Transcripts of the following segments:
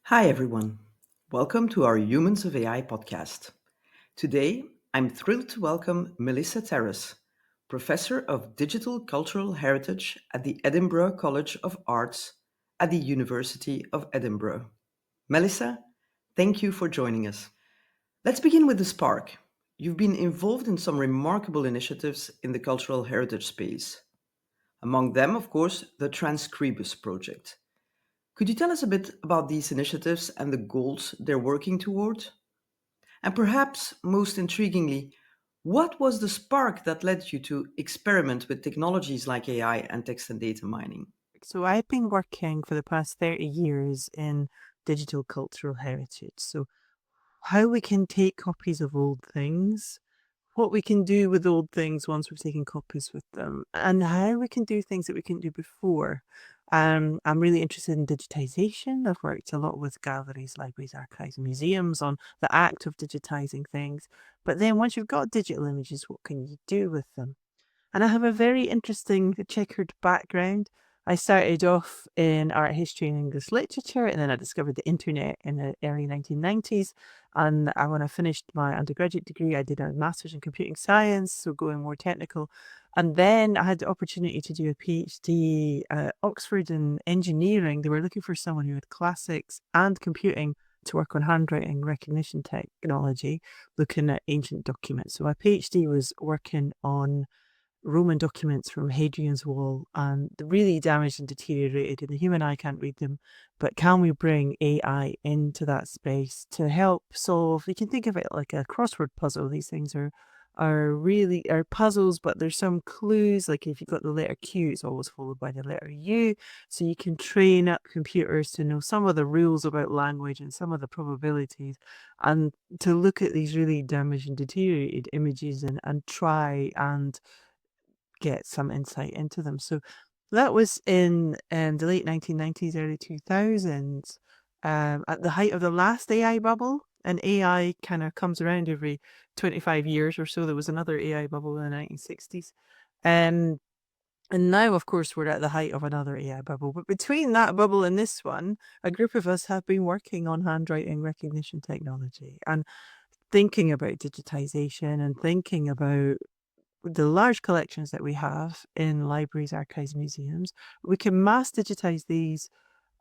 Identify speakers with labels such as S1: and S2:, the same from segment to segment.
S1: Hi, everyone. Welcome to our Humans of AI podcast. Today, I'm thrilled to welcome Melissa Terras, Professor of Digital Cultural Heritage at the Edinburgh College of Arts at the University of Edinburgh. Melissa, thank you for joining us. Let's begin with the spark. You've been involved in some remarkable initiatives in the cultural heritage space. Among them, of course, the Transkribus project. Could you tell us a bit about these initiatives and the goals they're working toward? And perhaps most intriguingly, what was the spark that led you to experiment with technologies like AI and text and data mining?
S2: So I've been working for the past 30 years in digital cultural heritage. So how we can take copies of old things, what we can do with old things once we've taken copies with them, and how we can do things that we couldn't do before. I'm really interested in digitization. I've worked a lot with galleries, libraries, archives, and museums on the act of digitizing things. But then once you've got digital images, what can you do with them? And I have a very interesting checkered background. I started off in art history and English literature, and then I discovered the internet in the early 1990s. And when I finished my undergraduate degree, I did a master's in computing science, so going more technical. And then I had the opportunity to do a PhD at Oxford in engineering. They were looking for someone who had classics and computing to work on handwriting recognition technology, looking at ancient documents. So my PhD was working on Roman documents from Hadrian's Wall, and they're really damaged and deteriorated, and the human eye can't read them. But can we bring AI into that space to help solve? You can think of it like a crossword puzzle. These things are puzzles, but there's some clues. Like if you've got the letter Q, it's always followed by the letter U. So you can train up computers to know some of the rules about language and some of the probabilities, and to look at these really damaged and deteriorated images and try and get some insight into them. So that was in the late 1990s, early 2000s, at the height of the last AI bubble. And AI kind of comes around every 25 years or so. There was another AI bubble in the 1960s. Um, and now, of course, we're at the height of another AI bubble. But between that bubble and this one, a group of us have been working on handwriting recognition technology and thinking about digitization and thinking about the large collections that we have in libraries, archives, museums. We can mass digitize these.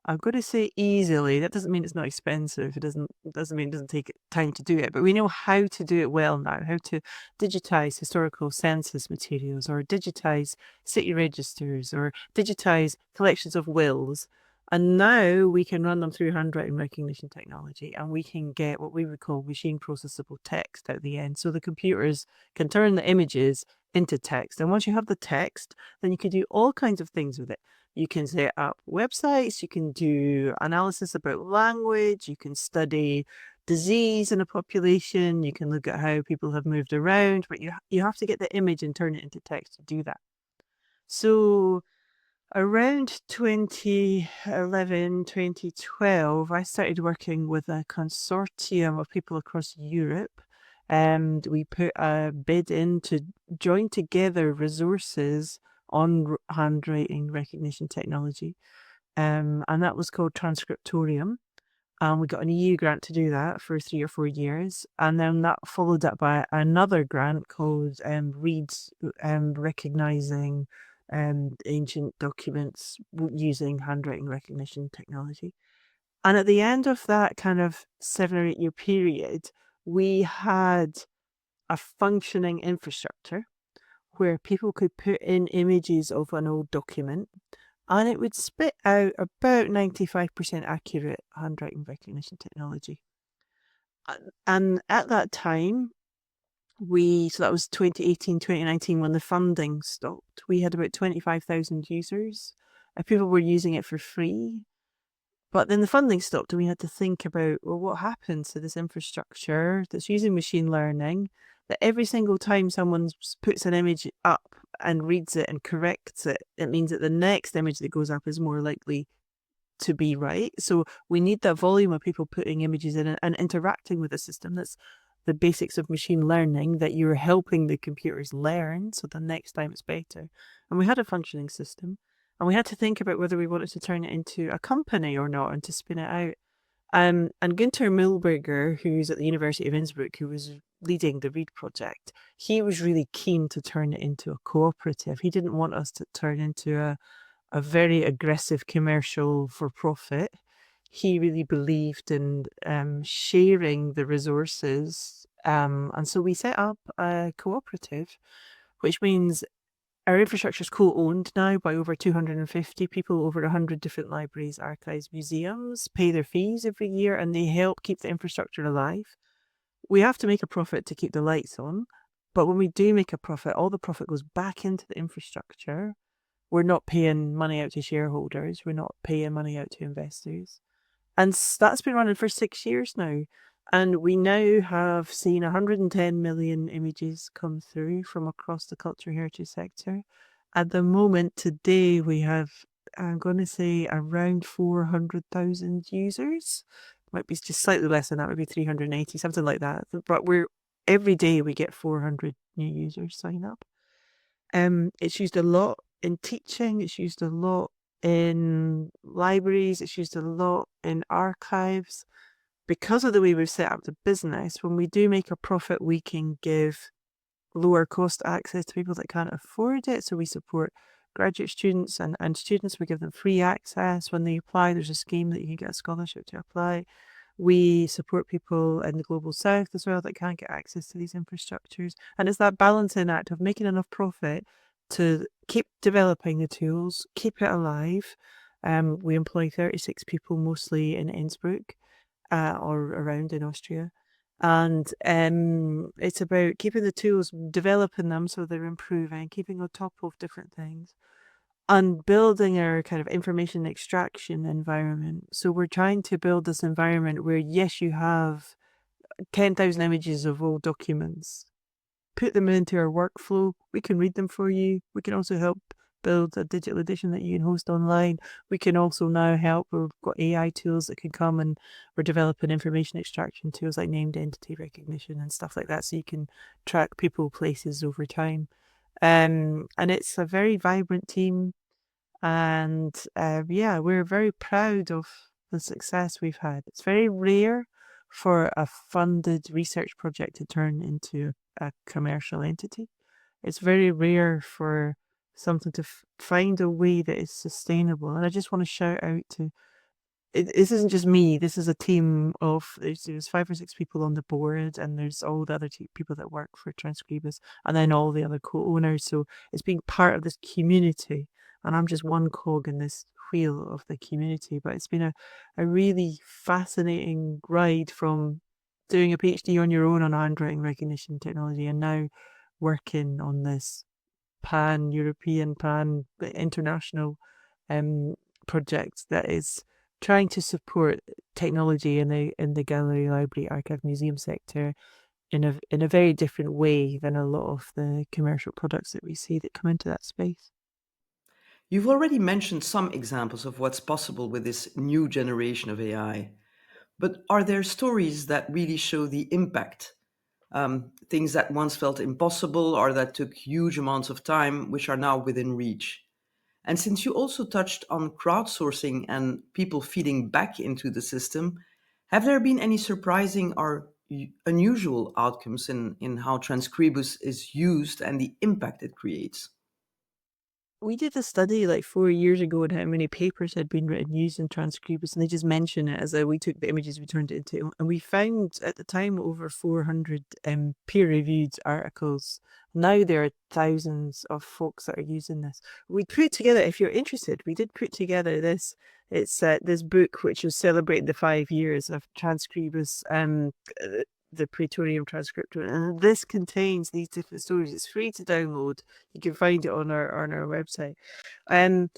S2: I'm going to say easily. That doesn't mean it's not expensive. It doesn't mean it doesn't take time to do it. But we know how to do it well now. How to digitize historical census materials, or digitize city registers, or digitize collections of wills. And now we can run them through handwriting recognition technology, and we can get what we would call machine processable text at the end. So the computers can turn the images into text. And once you have the text, then you can do all kinds of things with it. You can set up websites, you can do analysis about language, you can study disease in a population, you can look at how people have moved around, but you have to get the image and turn it into text to do that. So around 2011, 2012, I started working with a consortium of people across Europe, and we put a bid in to join together resources on handwriting recognition technology. And that was called Transcriptorium. And we got an EU grant to do that for 3 or 4 years. And then that followed up by another grant called Reads, Recognizing Ancient Documents using handwriting recognition technology. And at the end of that kind of 7 or 8 year period, we had a functioning infrastructure where people could put in images of an old document, and it would spit out about 95% accurate handwriting recognition technology. And at that time, so that was 2018, 2019, when the funding stopped, we had about 25,000 users. People were using it for free. But then the funding stopped, and we had to think about, well, what happens to this infrastructure that's using machine learning, that every single time someone puts an image up and reads it and corrects it, it means that the next image that goes up is more likely to be right. So we need that volume of people putting images in and interacting with the system. That's the basics of machine learning, that you're helping the computers learn, so the next time it's better. And we had a functioning system, and we had to think about whether we wanted to turn it into a company or not and to spin it out. And Günter Mühlberger, who's at the University of Innsbruck, who was leading the READ project, he was really keen to turn it into a cooperative. He didn't want us to turn into a very aggressive commercial for profit. He really believed in sharing the resources. And so we set up a cooperative, which means our infrastructure is co-owned now by over 250 people, over 100 different libraries, archives, museums, pay their fees every year, and they help keep the infrastructure alive. We have to make a profit to keep the lights on, but when we do make a profit, all the profit goes back into the infrastructure. We're not paying money out to shareholders. We're not paying money out to investors. And that's been running for 6 years now. And we now have seen 110 million images come through from across the cultural heritage sector. At the moment, today, we have, I'm going to say, around 400,000 users. Might be just slightly less than that, maybe 380, something like that. But every day we get 400 new users sign up. It's used a lot in teaching. It's used a lot in libraries. It's used a lot in archives. Because of the way we've set up the business, when we do make a profit, we can give lower cost access to people that can't afford it. So we support graduate students and students. We give them free access when they apply. There's a scheme that you can get a scholarship to apply. We support people in the global south as well that can't get access to these infrastructures. And it's that balancing act of making enough profit to keep developing the tools, keep it alive. We employ 36 people, mostly in Innsbruck or around in Austria. And it's about keeping the tools, developing them so they're improving, keeping on top of different things, and building our kind of information extraction environment. So we're trying to build this environment where, yes, you have 10,000 images of old documents, put them into our workflow. We can read them for you. We can also help build a digital edition that you can host online. We can also now help. We've got AI tools that can come, and we're developing information extraction tools like named entity recognition and stuff like that, so you can track people, places over time. And it's a very vibrant team. And yeah, we're very proud of the success we've had. It's very rare for a funded research project to turn into a commercial entity. It's very rare for something to find a way that is sustainable. And I just want to shout out to this isn't just me. This is a team of there's 5 or 6 people on the board, and there's all the other people that work for Transkribus, and then all the other co-owners. So it's being part of this community, and I'm just one cog in this wheel of the community. But it's been a really fascinating ride from doing a PhD on your own on handwriting recognition technology, and now working on this pan-European, pan-international project that is trying to support technology in the gallery, library, archive, museum sector in a very different way than a lot of the commercial products that we see that come into that space.
S1: You've already mentioned some examples of what's possible with this new generation of AI, but are there stories that really show the impact? Things that once felt impossible or that took huge amounts of time, which are now within reach? And since you also touched on crowdsourcing and people feeding back into the system, have there been any surprising or unusual outcomes in how Transkribus is used and the impact it creates?
S2: We did a study like 4 years ago on how many papers had been written using Transkribus, and they just mention it as we took the images, we turned it into, and we found at the time over 400 peer-reviewed articles. Now there are thousands of folks that are using this. We put together, if you're interested, we did put together this. It's this book which was celebrating the 5 years of Transkribus, the Praetorium transcript, and this contains these different stories. It's free to download. You can find it on our website. Um,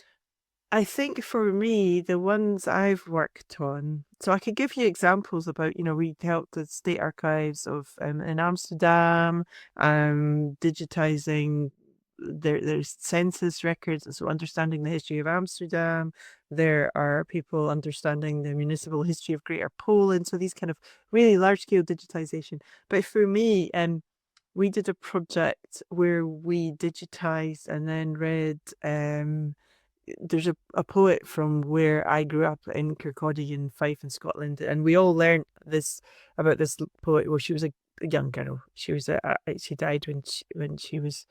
S2: I think for me, the ones I've worked on, so I could give you examples about, we helped the state archives of in Amsterdam, digitizing their census records, and so understanding the history of Amsterdam. There are people understanding the municipal history of Greater Poland. So these kind of really large scale digitization. But for me, we did a project where we digitized and then read there's a poet from where I grew up in Kirkcaldy in Fife in Scotland, and we all learned this about this poet. Well, she was a young girl. She died when she was,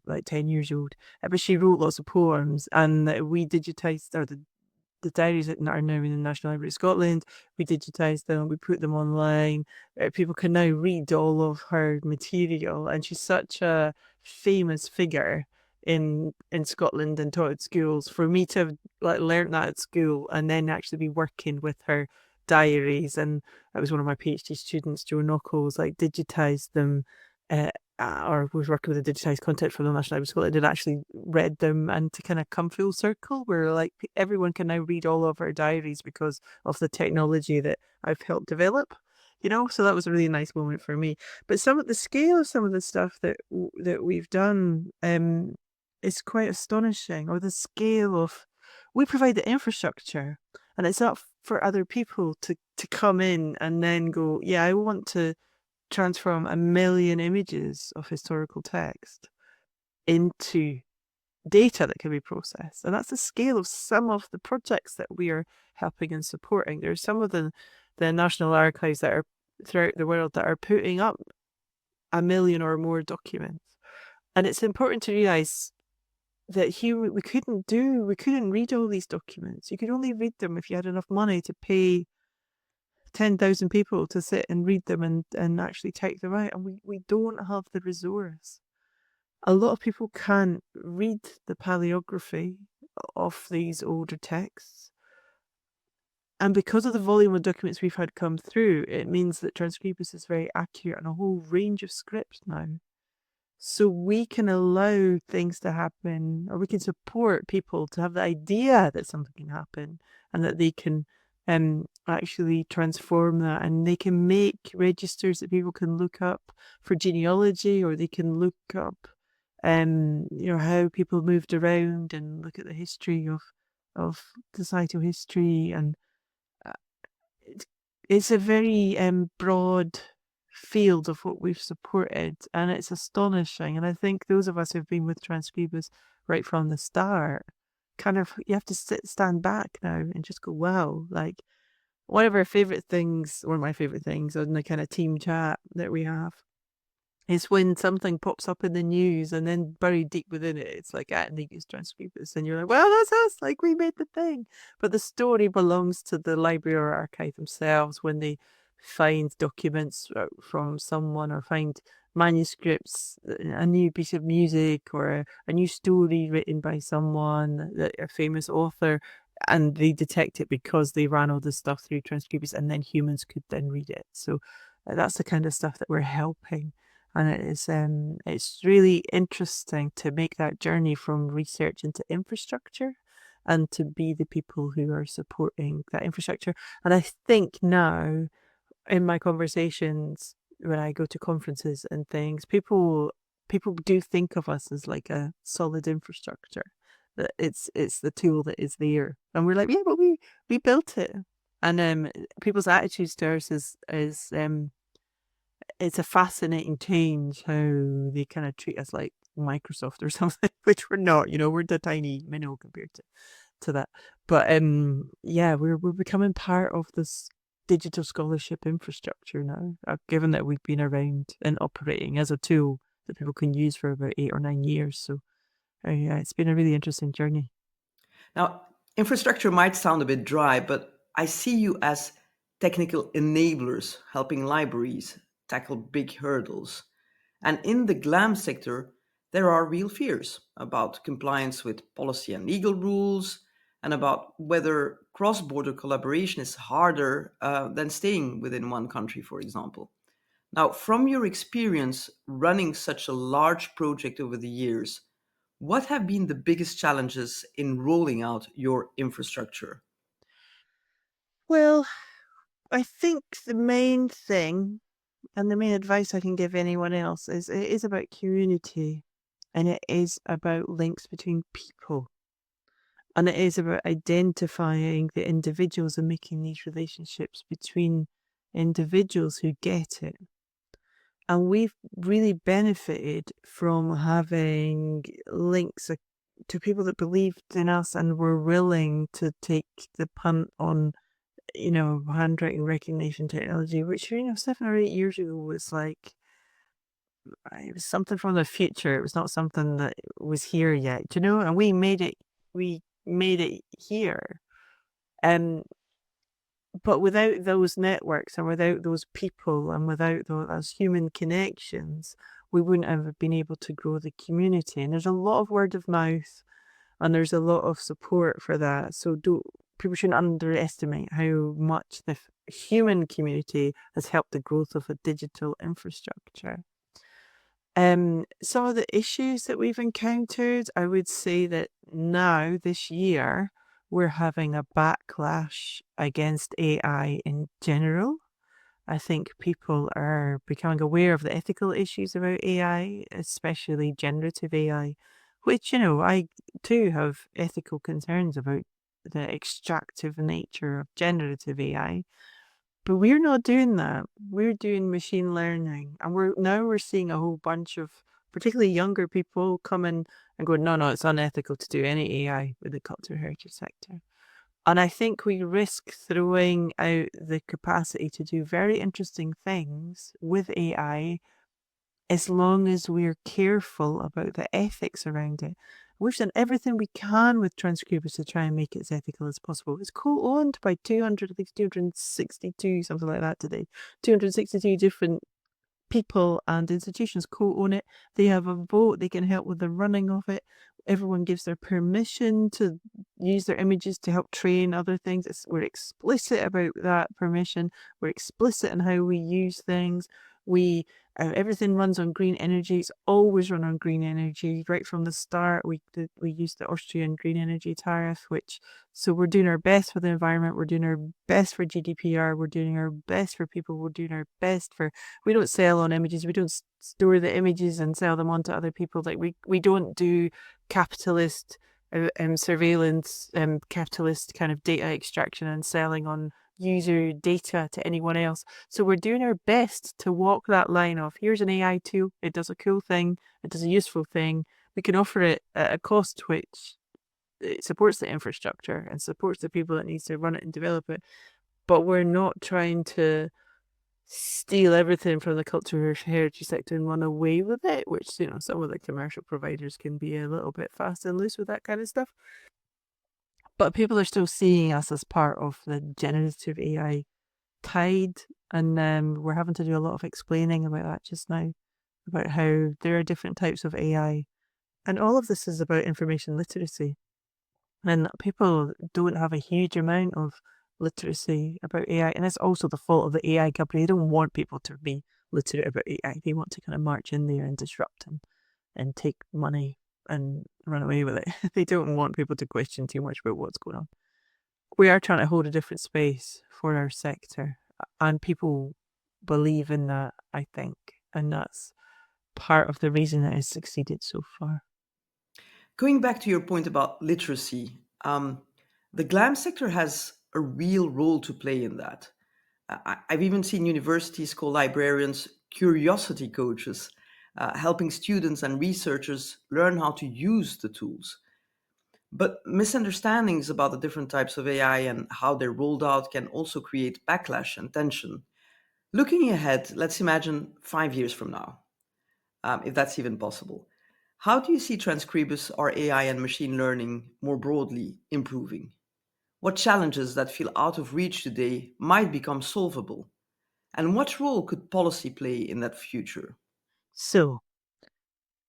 S2: like 10 years old. But she wrote lots of poems, and we digitized, or the diaries that are now in the National Library of Scotland. We digitized them, we put them online. People can now read all of her material, and she's such a famous figure in Scotland and taught at schools. For me to have learnt that at school and then actually be working with her diaries, and that was one of my PhD students, Joe Knuckles, digitized them. Uh, or was working with the digitized content from the National Library of Scotland and actually read them, and to kind of come full circle where everyone can now read all of our diaries because of the technology that I've helped develop. So that was a really nice moment for me. But some of the scale of some of the stuff that we've done is quite astonishing. Or the scale of, we provide the infrastructure, and it's up for other people to come in and then go, yeah, I want to transform 1 million images of historical text into data that can be processed. And that's the scale of some of the projects that we are helping and supporting. There's some of the national archives that are throughout the world that are putting up 1 million or more documents. And it's important to realize that here we couldn't read all these documents. You could only read them if you had enough money to pay 10,000 people to sit and read them and actually take them out. And we don't have the resource. A lot of people can't read the paleography of these older texts. And because of the volume of documents we've had come through, it means that Transkribus is very accurate on a whole range of scripts now. So we can allow things to happen, or we can support people to have the idea that something can happen and that they can actually transform that, and they can make registers that people can look up for genealogy, or they can look up how people moved around and look at the history of societal history. And it's a very broad field of what we've supported, and it's astonishing. And I think those of us who've been with Transkribus right from the start, kind of, you have to stand back now and just go, wow. One of my favorite things on the kind of team chat that we have is when something pops up in the news, and then buried deep within it, it's like at Negus Transkribus, and you're like, well, that's us, we made the thing. But the story belongs to the library or archive themselves when they find documents from someone, or find manuscripts, a new piece of music, or a new story written by someone, a famous author, and they detect it because they ran all this stuff through Transkribus, and then humans could then read it. So that's the kind of stuff that we're helping. And it's really interesting to make that journey from research into infrastructure, and to be the people who are supporting that infrastructure. And I think now, in my conversations when I go to conferences and things, people do think of us as like a solid infrastructure. That it's the tool that is there, and we're like, yeah, but we built it. And people's attitudes to us is it's a fascinating change how they kind of treat us like Microsoft or something, which we're not. We're the tiny minnow compared to that. But yeah, we're becoming part of this digital scholarship infrastructure now, given that we've been around and operating as a tool that people can use for about 8 or 9 years. So yeah, it's been a really interesting journey.
S1: Now, infrastructure might sound a bit dry, but I see you as technical enablers helping libraries tackle big hurdles. And in the GLAM sector, there are real fears about compliance with policy and legal rules, and about whether cross border collaboration is harder than staying within one country, for example. Now, from your experience running such a large project over the years, what have been the biggest challenges in rolling out your infrastructure?
S2: Well, I think the main thing, and the main advice I can give anyone else, is it is about community, and it is about links between people, and it is about identifying the individuals and making these relationships between individuals who get it. And we've really benefited from having links to people that believed in us and were willing to take the punt on, handwriting recognition technology, which, 7 or 8 years ago was like, it was something from the future. It was not something that was here yet, and we made it here. Um, but without those networks and without those people and without those human connections, we wouldn't have been able to grow the community. And there's a lot of word of mouth and there's a lot of support for that. So people shouldn't underestimate how much the human community has helped the growth of a digital infrastructure. Some of the issues that we've encountered, I would say that now, this year, we're having a backlash against AI in general. I think people are becoming aware of the ethical issues about AI, especially generative AI, which, I too have ethical concerns about the extractive nature of generative AI. But we're not doing that. We're doing machine learning. And we're seeing a whole bunch of particularly younger people come in and go, no, it's unethical to do any AI with the cultural heritage sector. And I think we risk throwing out the capacity to do very interesting things with AI as long as we're careful about the ethics around it. We've done everything we can with Transkribus to try and make it as ethical as possible. It's co-owned by 200, I think 262, something like that today. 262 different people and institutions co-own it. They have a vote. They can help with the running of it. Everyone gives their permission to use their images to help train other things. We're explicit about that permission. We're explicit in how we use things. Everything runs on green energy. It's always run on green energy right from the start. We use the Austrian green energy tariff, so we're doing our best for the environment. We're doing our best for GDPR. We're doing our best for people. We're doing our best for. We don't sell on images. We don't store the images and sell them on to other people. Like we don't do capitalist surveillance, capitalist kind of data extraction and selling on user data to anyone else. So we're doing our best to walk that line of, here's an AI tool, it does a cool thing, it does a useful thing, we can offer it at a cost which it supports the infrastructure and supports the people that needs to run it and develop it, but we're not trying to steal everything from the cultural heritage sector and run away with it, which, some of the commercial providers can be a little bit fast and loose with that kind of stuff. But people are still seeing us as part of the generative AI tide, and we're having to do a lot of explaining about that just now, about how there are different types of AI. And all of this is about information literacy. And people don't have a huge amount of literacy about AI. And it's also the fault of the AI company. They don't want people to be literate about AI. They want to kind of march in there and disrupt and take money and run away with it. They don't want people to question too much about what's going on. We are trying to hold a different space for our sector, and people believe in that, I think, and that's part of the reason it has succeeded so far.
S1: Going back to your point about literacy, the GLAM sector has a real role to play in that. I've even seen universities call librarians curiosity coaches, helping students and researchers learn how to use the tools. But misunderstandings about the different types of AI and how they're rolled out can also create backlash and tension. Looking ahead, let's imagine 5 years from now, if that's even possible. How do you see Transkribus or AI and machine learning more broadly improving? What challenges that feel out of reach today might become solvable? And what role could policy play in that future?
S2: So,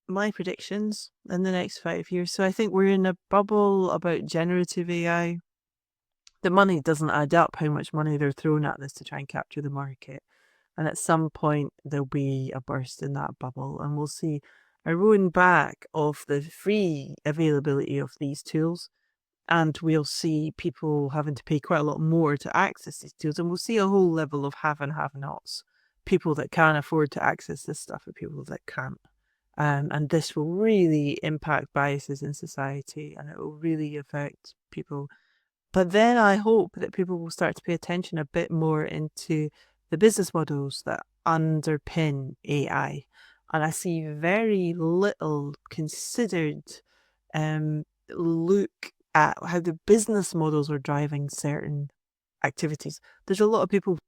S2: my predictions in the next 5 years. So, I think we're in a bubble about generative AI. The money doesn't add up, how much money they're throwing at this to try and capture the market. And at some point, there'll be a burst in that bubble, and we'll see a rolling back of the free availability of these tools. And we'll see people having to pay quite a lot more to access these tools. And we'll see a whole level of have and have nots. People that can afford to access this stuff and people that can't. And this will really impact biases in society, and it will really affect people. But then I hope that people will start to pay attention a bit more into the business models that underpin AI. And I see very little considered look at how the business models are driving certain activities. There's a lot of people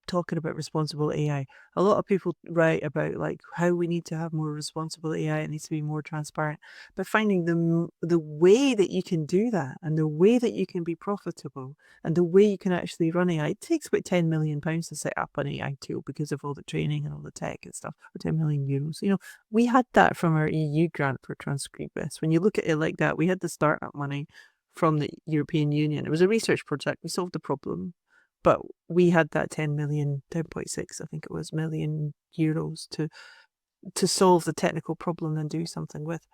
S2: talking about responsible AI. A lot of people write about like how we need to have more responsible AI. It needs to be more transparent. But finding the way that you can do that and the way that you can be profitable and the way you can actually run AI, it takes about £10 million to set up an AI tool because of all the training and all the tech and stuff, or €10 million. We had that from our EU grant for Transkribus. When you look at it like that, we had the startup money from the European Union. It was a research project. We solved the problem. But we had that 10 million, 10.6, I think it was, million euros to solve the technical problem and do something with,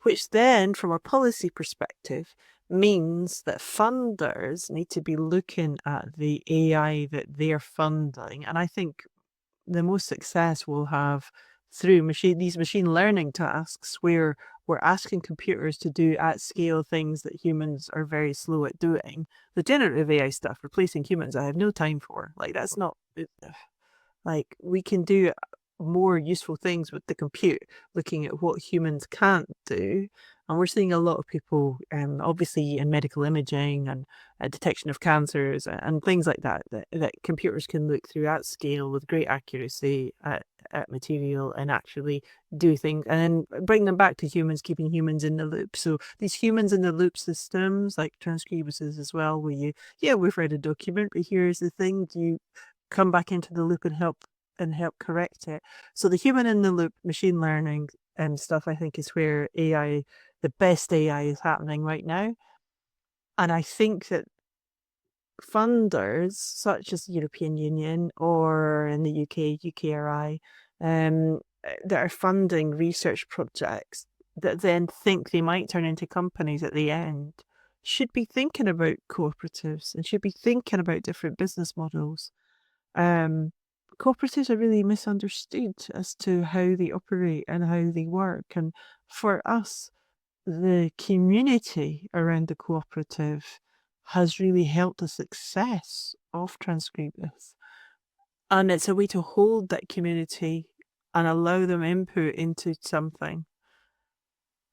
S2: which then, from a policy perspective, means that funders need to be looking at the AI that they're funding. And I think the most success we'll have through these machine learning tasks where we're asking computers to do at scale things that humans are very slow at doing. The generative AI stuff, replacing humans, I have no time for. Like, that's not, like, we can do more useful things with the compute, looking at what humans can't do. And we're seeing a lot of people, obviously in medical imaging and detection of cancers and things like that computers can look through at scale with great accuracy at material and actually do things and then bring them back to humans, keeping humans in the loop. So these humans in the loop systems, like Transkribus as well, where we've read a document, but here's the thing, do you come back into the loop and help correct it? So the human in the loop machine learning stuff, I think, is where the best AI is happening right now. And I think that funders such as the European Union or in the UK, UKRI, that are funding research projects that then think they might turn into companies at the end should be thinking about cooperatives and should be thinking about different business models. Cooperatives are really misunderstood as to how they operate and how they work. And for us, the community around the cooperative has really helped the success of Transkribus. And it's a way to hold that community and allow them input into something.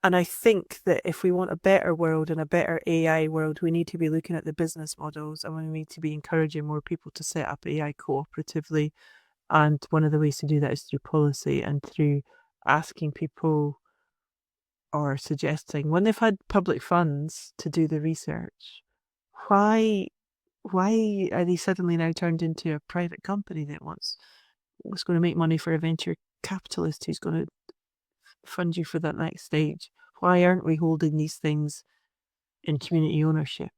S2: And I think that if we want a better world and a better AI world, we need to be looking at the business models and we need to be encouraging more people to set up AI cooperatively. And one of the ways to do that is through policy and through asking people or suggesting, when they've had public funds to do the research, why are they suddenly now turned into a private company that was going to make money for a venture capitalist who's going to fund you for that next stage? Why aren't we holding these things in community ownership?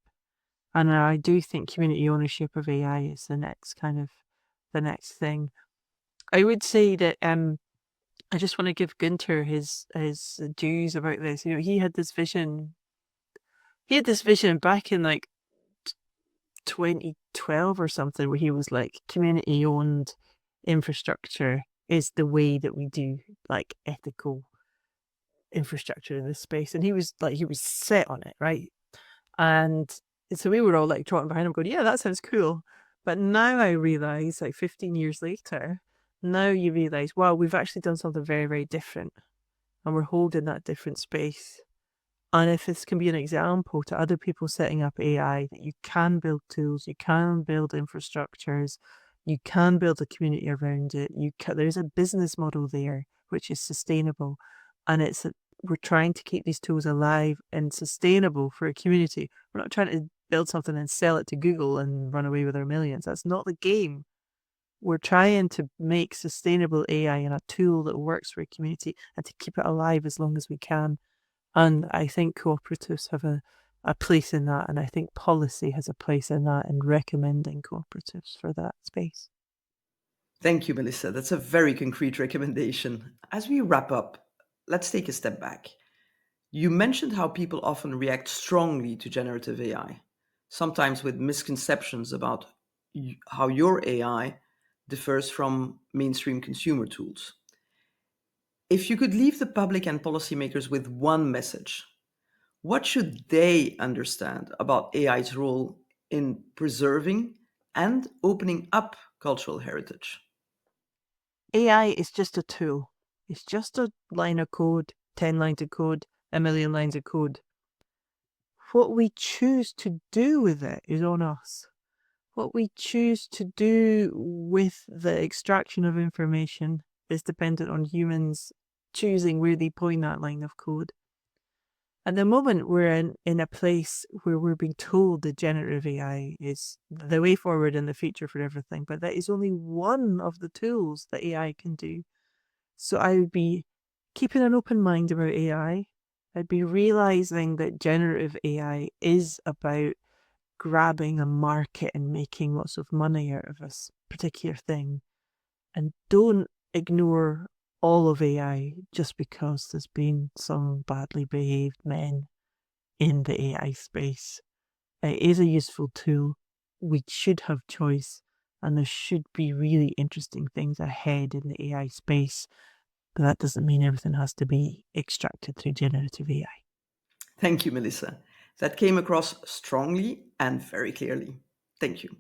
S2: And I do think community ownership of AI is the next thing. I would say that I just want to give Gunter his dues about this. He had this vision. He had this vision back in like 2012 or something, where he was like, community owned infrastructure is the way that we do like ethical infrastructure in this space. And he was set on it, right? And so we were all like trotting behind him going, yeah, that sounds cool. But now I realize, like 15 years later, now you realize, wow, we've actually done something very, very different. And we're holding that different space. And if this can be an example to other people setting up AI, that you can build tools, you can build infrastructures, you can build a community around it. There's a business model there which is sustainable, and we're trying to keep these tools alive and sustainable for a community. We're not trying to build something and sell it to Google and run away with our millions. That's not the game. We're trying to make sustainable AI and a tool that works for a community and to keep it alive as long as we can. And I think cooperatives have a place in that, and I think policy has a place in that, and recommending cooperatives for that space.
S1: Thank you, Melissa. That's a very concrete recommendation. As we wrap up, let's take a step back. You mentioned how people often react strongly to generative AI, sometimes with misconceptions about how your AI differs from mainstream consumer tools. If you could leave the public and policymakers with one message, what should they understand about AI's role in preserving and opening up cultural heritage?
S2: AI is just a tool. It's just a line of code, 10 lines of code, a million lines of code. What we choose to do with it is on us. What we choose to do with the extraction of information is dependent on humans choosing where they point that line of code. At the moment, we're in a place where we're being told that generative AI is the way forward in the future for everything, but that is only one of the tools that AI can do. So I would be keeping an open mind about AI. I'd be realizing that generative AI is about grabbing a market and making lots of money out of a particular thing. And don't ignore all of AI just because there's been some badly behaved men in the AI space. It is a useful tool. We should have choice, and there should be really interesting things ahead in the AI space. But that doesn't mean everything has to be extracted through generative AI.
S1: Thank you, Melissa. That came across strongly and very clearly. Thank you.